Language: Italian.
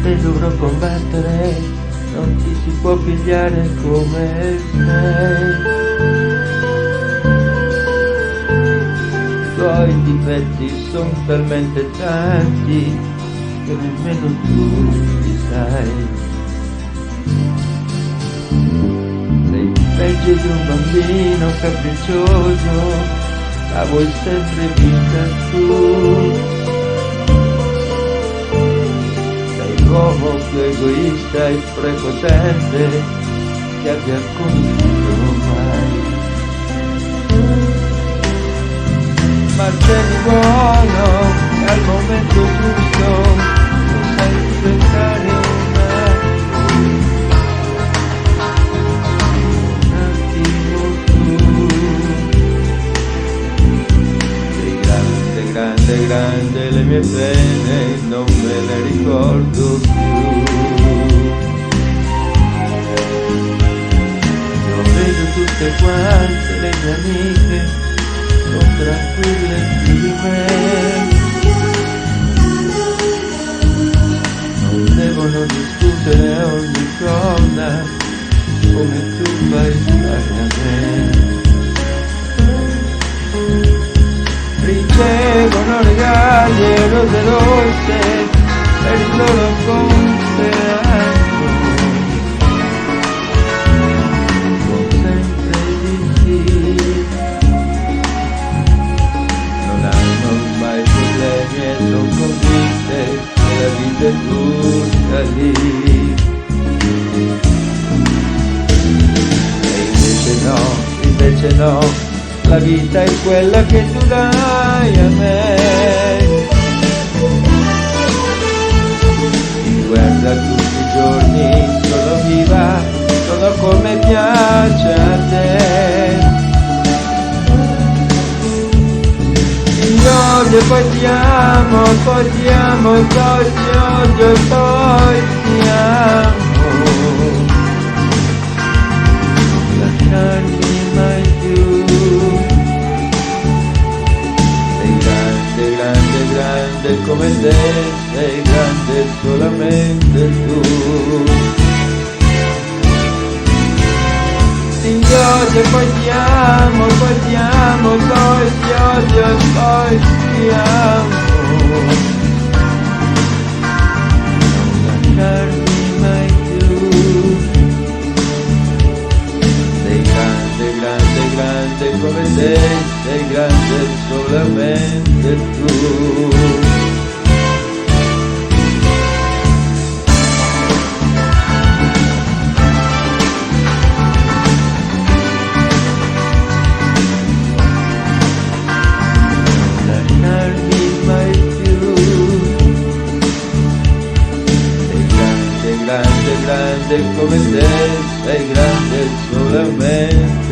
e dovrò combattere, non ti si può pigliare come me. I tuoi difetti sono talmente tanti che nemmeno tu li sai. Sei peggio di un bambino capriccioso, la vuoi sempre vita tu. Sei l'uomo più egoista e prepotente che abbia conosciuto mai. Ma tieni buono che al momento giusto lo sai diventare un attimo tu. Sei grande, grande, grande, le mie pene non me le ricordo più. Io vedo tutte quante le mie amiche sono tranquille più di me, non devono discutere ogni cosa come tu fai fare a me. Ricevono regali e rose rosse per il loro compleanno. Sono convinte che la vita è tutta lì. E invece no, la vita è quella che tu dai a me. Mi guarda tutti i giorni, sono viva, sono come piace a te. E poi ti amo, poi ti amo, e poi ti odio, e poi ti amo. Non lasciarmi mai più. Sei grande, grande, grande come te, sei grande solamente tu. Ti odio e poi ti amo, poi ti amo, poi ti odio e poi ti amo. Non lasciarmi mai più. Sei grande, grande, grande come te, sei grande solamente tu. Grande come te, sei grande solamente